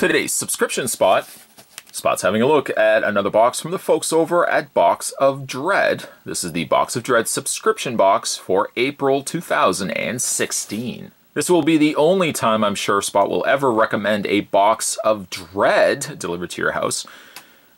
today's subscription spot, Spot's having a look at another box from the folks over at Box of Dread. This is the Box of Dread subscription box for April 2016. This will be the only time I'm sure Spot will ever recommend a Box of Dread delivered to your house.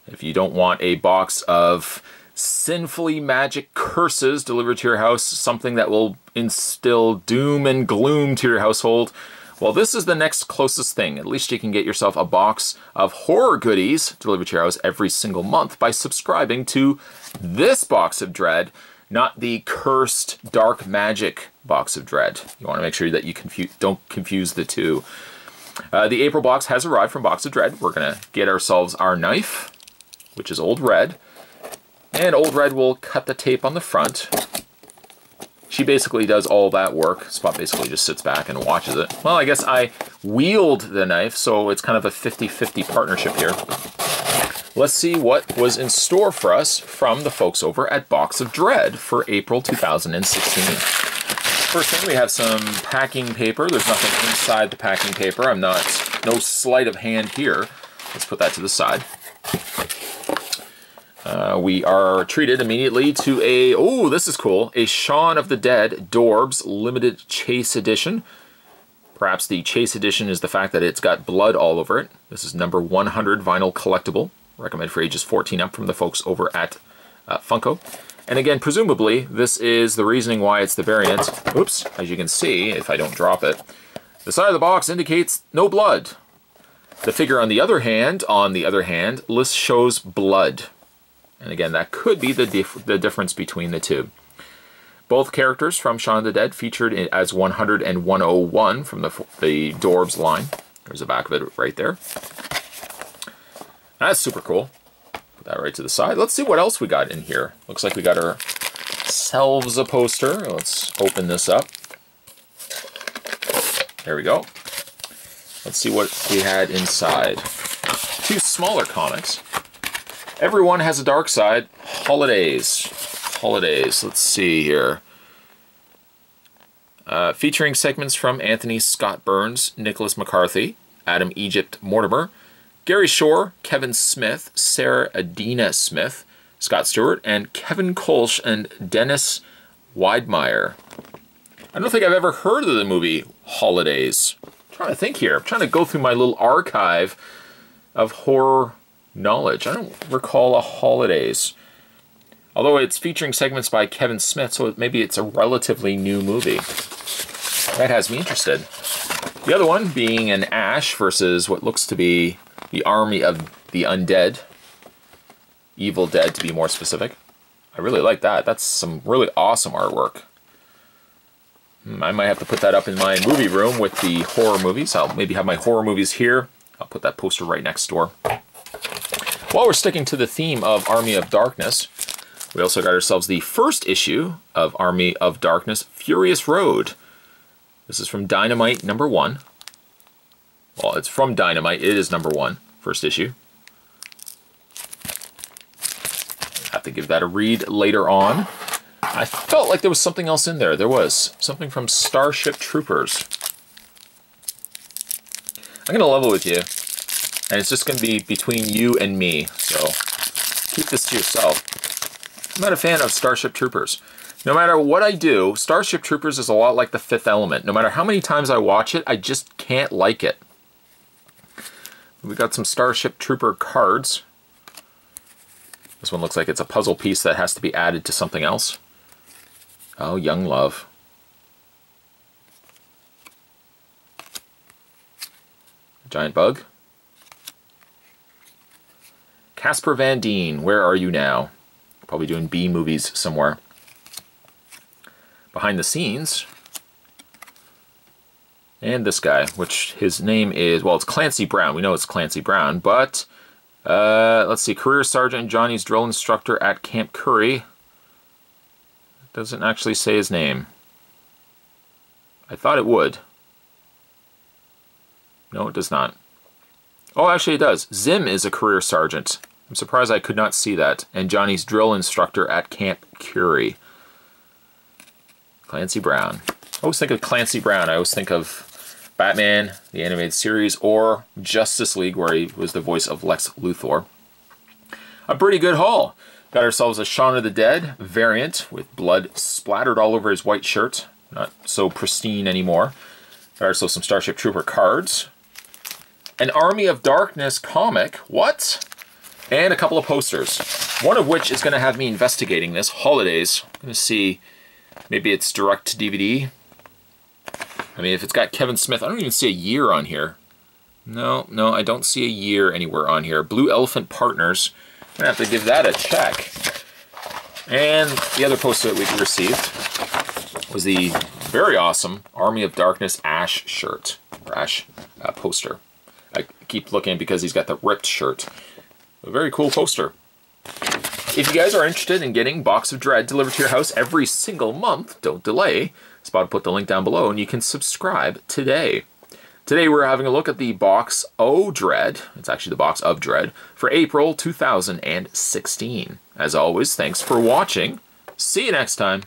If you don't want a box of sinfully magic curses delivered to your house, something that will instill doom and gloom to your household, well, this is the next closest thing. At least you can get yourself a box of horror goodies delivered to your house every single month by subscribing to this Box of Dread, not the cursed dark magic Box of Dread. You want to make sure that you don't confuse the two. The April box has arrived from Box of Dread. We're going to get ourselves our knife, which is Old Red. And Old Red will cut the tape on the front. She basically does all that work. Spot basically just sits back and watches it. Well, I guess I wield the knife, so it's kind of a 50-50 partnership here. Let's see what was in store for us from the folks over at Box of Dread for April 2016. First thing, we have some packing paper. There's nothing inside the packing paper. No sleight of hand here. Let's put that to the side. We are treated immediately to oh, this is cool, a Shaun of the Dead Dorbs Limited Chase Edition. Perhaps the Chase Edition is the fact that it's got blood all over it. This is number 100 vinyl collectible. Recommended for ages 14 up from the folks over at Funko. And again, presumably, this is the reasoning why it's the variant. Oops, as you can see, if I don't drop it, the side of the box indicates no blood. The figure on the other hand, list shows blood. And again, that could be the difference between the two. Both characters from Shaun of the Dead featured as 100 and 101 from the Dorbs line. There's the back of it right there. That's super cool. Put that right to the side. Let's see what else we got in here. Looks like we got ourselves a poster. Let's open this up. There we go. Let's see what we had inside. Two smaller comics. Everyone Has a Dark Side. Holidays. Let's see here. Featuring segments from Anthony Scott Burns, Nicholas McCarthy, Adam Egypt Mortimer, Gary Shore, Kevin Smith, Sarah Adina Smith, Scott Stewart, and Kevin Kolsch and Dennis Weidmeyer. I don't think I've ever heard of the movie Holidays. I'm trying to think here. I'm trying to go through my little archive of horror knowledge. I don't recall a Holidays. Although it's featuring segments by Kevin Smith, so maybe it's a relatively new movie. That has me interested. The other one being an Ash versus what looks to be the Army of the Undead. Evil Dead, to be more specific. I really like that. That's some really awesome artwork. I might have to put that up in my movie room with the horror movies. I'll maybe have my horror movies here. I'll put that poster right next door. While we're sticking to the theme of Army of Darkness, we also got ourselves the first issue of Army of Darkness, Furious Road. This is from Dynamite number 1. Well, it's from Dynamite. It is number 1, first issue. Have to give that a read later on. I felt like there was something else in there. There was something from Starship Troopers. I'm going to level with you. And it's just going to be between you and me, so keep this to yourself. I'm not a fan of Starship Troopers. No matter what I do, Starship Troopers is a lot like The Fifth Element. No matter how many times I watch it, I just can't like it. We got some Starship Trooper cards. This one looks like it's a puzzle piece that has to be added to something else. Oh, Young Love. Giant Bug. Casper Van Dien, Where Are You Now? Probably doing B movies somewhere. Behind the Scenes. And this guy, which his name is, well, it's Clancy Brown. We know it's Clancy Brown, but let's see. Career Sergeant Johnny's drill instructor at Camp Curry. Doesn't actually say his name. I thought it would. No, it does not. Oh, actually it does. Zim is a career sergeant. I'm surprised I could not see that. And Johnny's drill instructor at Camp Curry. Clancy Brown. I always think of Clancy Brown. I always think of Batman, the animated series, or Justice League, where he was the voice of Lex Luthor. A pretty good haul. Got ourselves a Shaun of the Dead variant with blood splattered all over his white shirt. Not so pristine anymore. Got ourselves some Starship Trooper cards. An Army of Darkness comic. What? And a couple of posters. One of which is going to have me investigating this holidays. I'm going to see, maybe it's direct to DVD. I mean, if it's got Kevin Smith, I don't even see a year on here. No, I don't see a year anywhere on here. Blue Elephant Partners. I'm going to have to give that a check. And the other poster that we received was the very awesome Army of Darkness Ash shirt. Or Ash poster. I keep looking because he's got the ripped shirt. A very cool poster. If you guys are interested in getting Box of Dread delivered to your house every single month, don't delay. Spot will put the link down below and you can subscribe today. Today we're having a look at the Box O Dread, it's actually the Box of Dread, for April 2016. As always, thanks for watching. See you next time.